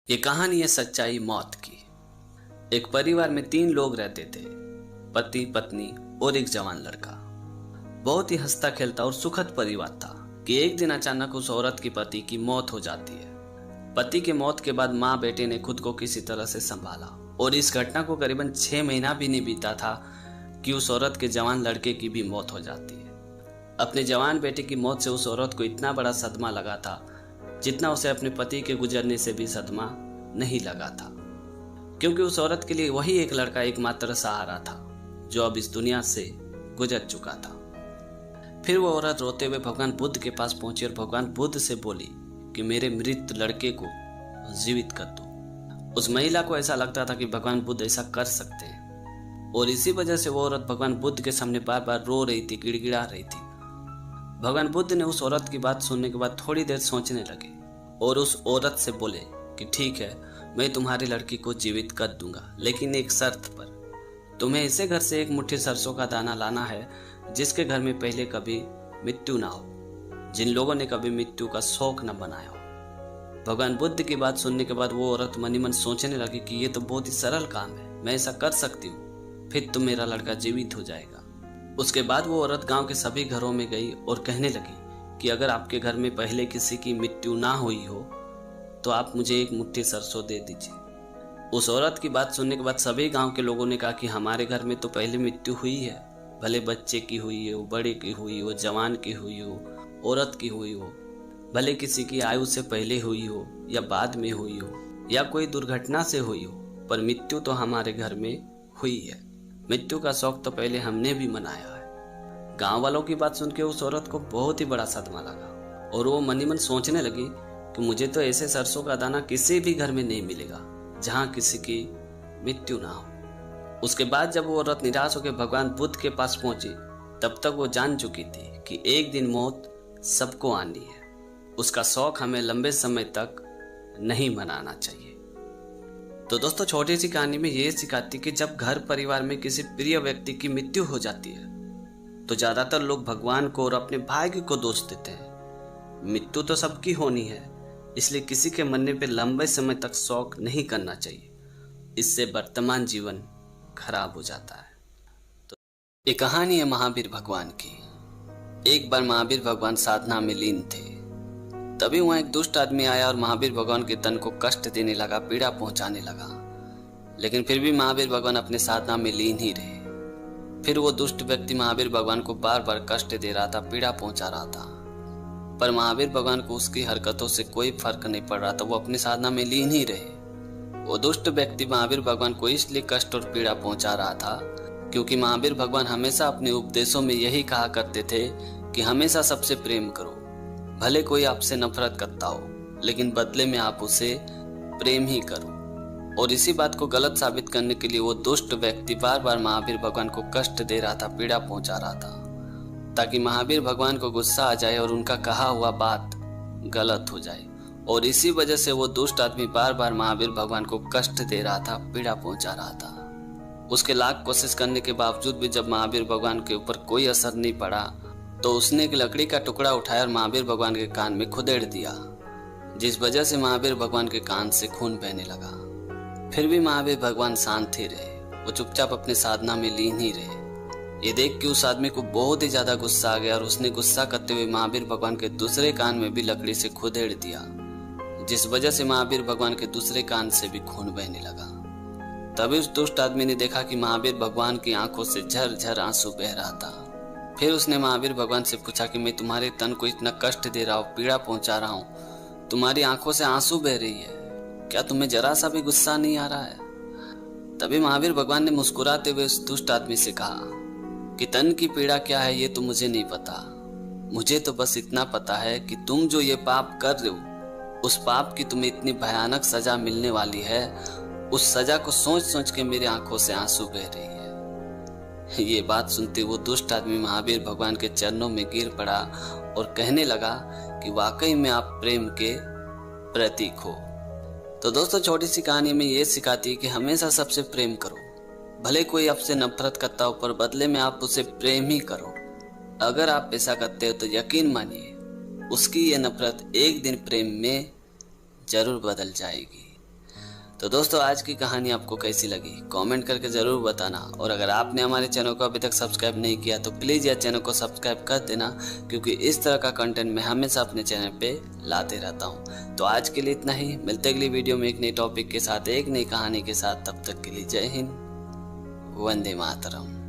ये कहानी है सच्चाई मौत की। एक परिवार में 3 लोग रहते थे, पति, पत्नी और एक जवान लड़का। बहुत ही हंसता खेलता और सुखद परिवार था कि एक दिन अचानक उस औरत की पति की मौत हो जाती है। पति के मौत के बाद माँ बेटे ने खुद को किसी तरह से संभाला और इस घटना को करीबन 6 महीना भी नहीं बीता था कि उस औरत के जवान लड़के की भी मौत हो जाती है। अपने जवान बेटे की मौत से उस औरत को इतना बड़ा सदमा लगा था जितना उसे अपने पति के गुजरने से भी सदमा नहीं लगा था, क्योंकि उस औरत के लिए वही एक लड़का एकमात्र सहारा था जो अब इस दुनिया से गुजर चुका था। फिर वो औरत रोते हुए भगवान बुद्ध के पास पहुंची और भगवान बुद्ध से बोली कि मेरे मृत लड़के को जीवित कर दो। उस महिला को ऐसा लगता था कि भगवान बुद्ध ऐसा कर सकते हैं और इसी वजह से वो औरत भगवान बुद्ध के सामने बार बार रो रही थी, गिड़गिड़ा रही थी। भगवान बुद्ध ने उस औरत की बात सुनने के बाद थोड़ी देर सोचने लगे और उस औरत से बोले कि ठीक है, मैं तुम्हारी लड़की को जीवित कर दूंगा, लेकिन एक शर्त पर। तुम्हें ऐसे घर से एक मुट्ठी सरसों का दाना लाना है जिसके घर में पहले कभी मृत्यु ना हो, जिन लोगों ने कभी मृत्यु का शौक न बनाया हो। भगवान बुद्ध की बात सुनने के बाद वो औरत मन ही मन सोचने लगी कि ये तो बहुत ही सरल काम है, मैं ऐसा कर सकती हूँ, फिर तो मेरा लड़का जीवित हो जाएगा। उसके बाद वो औरत गांव के सभी घरों में गई और कहने लगी कि अगर आपके घर में पहले किसी की मृत्यु ना हुई हो तो आप मुझे एक मुट्ठी सरसों दे दीजिए। उस औरत की बात सुनने के बाद सभी गांव के लोगों ने कहा कि हमारे घर में तो पहले मृत्यु हुई है, भले बच्चे की हुई हो, बड़े की हुई हो, जवान की हुई हो, औरत की हुई हो, भले किसी की आयु से पहले हुई हो या बाद में हुई हो या कोई दुर्घटना से हुई हो, पर मृत्यु तो हमारे घर में हुई है। मृत्यु का शौक तो पहले हमने भी मनाया है। गांव वालों की बात सुन के उस औरत को बहुत ही बड़ा सदमा लगा और वो मन ही मन सोचने लगी कि मुझे तो ऐसे सरसों का दाना किसी भी घर में नहीं मिलेगा जहां किसी की मृत्यु ना हो। उसके बाद जब वो औरत निराश होकर भगवान बुद्ध के पास पहुंची, तब तक वो जान चुकी थी कि एक दिन मौत सबको आनी है। उसका शौक हमें लंबे समय तक नहीं मनाना चाहिए। तो दोस्तों, छोटी सी कहानी में ये सिखाती कि जब घर परिवार में किसी प्रिय व्यक्ति की मृत्यु हो जाती है तो ज्यादातर लोग भगवान को और अपने भाग्य को दोष देते हैं। मृत्यु तो सबकी होनी है, इसलिए किसी के मरने पर लंबे समय तक शौक नहीं करना चाहिए, इससे वर्तमान जीवन खराब हो जाता है। तो ये कहानी है महावीर भगवान की। एक बार महावीर भगवान साधना में लीन थे, तभी वहां एक दुष्ट आदमी आया और महावीर भगवान के तन को कष्ट देने लगा, पीड़ा पहुंचाने लगा। लेकिन फिर भी महावीर भगवान अपने साधना में लीन ही रहे। फिर वो दुष्ट व्यक्ति महावीर भगवान को बार बार कष्ट दे रहा था, पीड़ा पहुंचा रहा था, पर महावीर भगवान को उसकी हरकतों से कोई फर्क नहीं पड़ रहा था। वो अपनी साधना में लीन ही रहे। वो दुष्ट व्यक्ति महावीर भगवान को इसलिए कष्ट और पीड़ा पहुंचा रहा था क्योंकि महावीर भगवान हमेशा अपने उपदेशों में यही कहा करते थे कि हमेशा सबसे प्रेम करो, भले कोई आपसे नफरत करता हो, लेकिन बदले में आप उसे प्रेम ही करो। और इसी बात को गलत साबित करने के लिए वो दुष्ट व्यक्ति बार बार महावीर भगवान को कष्ट दे रहा था, पीड़ा पहुंचा रहा था, ताकि महावीर भगवान को गुस्सा आ जाए और उनका कहा हुआ बात गलत हो जाए। और इसी वजह से वो दुष्ट आदमी बार बार महावीर भगवान को कष्ट दे रहा था, पीड़ा पहुंचा रहा था। उसके लाख कोशिश करने के बावजूद भी जब महावीर भगवान के ऊपर कोई असर नहीं पड़ा तो उसने एक लकड़ी का टुकड़ा उठाया और महावीर भगवान के कान में खुदेड़ दिया, जिस वजह से महावीर भगवान के कान से खून बहने लगा। फिर भी महावीर भगवान शांत ही रहे, वो चुपचाप अपने साधना में लीन ही रहे। ये देख के उस आदमी को बहुत ही ज्यादा गुस्सा आ गया और उसने गुस्सा करते हुए महावीर भगवान के दूसरे कान में भी लकड़ी से खुदेड़ दिया, जिस वजह से महावीर भगवान के दूसरे कान से भी खून बहने लगा। तभी उस दुष्ट आदमी ने देखा कि महावीर भगवान की आंखों से झरझर आंसू बह रहा था। फिर उसने महावीर भगवान से पूछा कि मैं तुम्हारे तन को इतना कष्ट दे रहा हूँ, पीड़ा पहुंचा रहा हूँ, तुम्हारी आंखों से आंसू बह रही है, क्या तुम्हें जरा सा भी गुस्सा नहीं आ रहा है? तभी महावीर भगवान ने मुस्कुराते हुए उस दुष्ट आदमी से कहा कि तन की पीड़ा क्या है ये तो मुझे नहीं पता, मुझे तो बस इतना पता है कि तुम जो ये पाप कर रहे हो, उस पाप की तुम्हें इतनी भयानक सजा मिलने वाली है, उस सजा को सोच सोच के मेरी आंखों से आंसू बह रही है। ये बात सुनते वो दुष्ट आदमी महावीर भगवान के चरणों में गिर पड़ा और कहने लगा कि वाकई में आप प्रेम के प्रतीक हो। तो दोस्तों, छोटी सी कहानी में ये सिखाती है कि हमेशा सबसे प्रेम करो, भले कोई आपसे नफरत करता हो, पर बदले में आप उसे प्रेम ही करो। अगर आप ऐसा करते हो तो यकीन मानिए उसकी ये नफरत एक दिन प्रेम में जरूर बदल जाएगी। तो दोस्तों आज की कहानी आपको कैसी लगी कमेंट करके ज़रूर बताना। और अगर आपने हमारे चैनल को अभी तक सब्सक्राइब नहीं किया तो प्लीज़ यार चैनल को सब्सक्राइब कर देना, क्योंकि इस तरह का कंटेंट मैं हमेशा अपने चैनल पे लाते रहता हूँ। तो आज के लिए इतना ही, मिलते अगली वीडियो में एक नई टॉपिक के साथ, एक नई कहानी के साथ। तब तक के लिए जय हिंद, वंदे मातरम।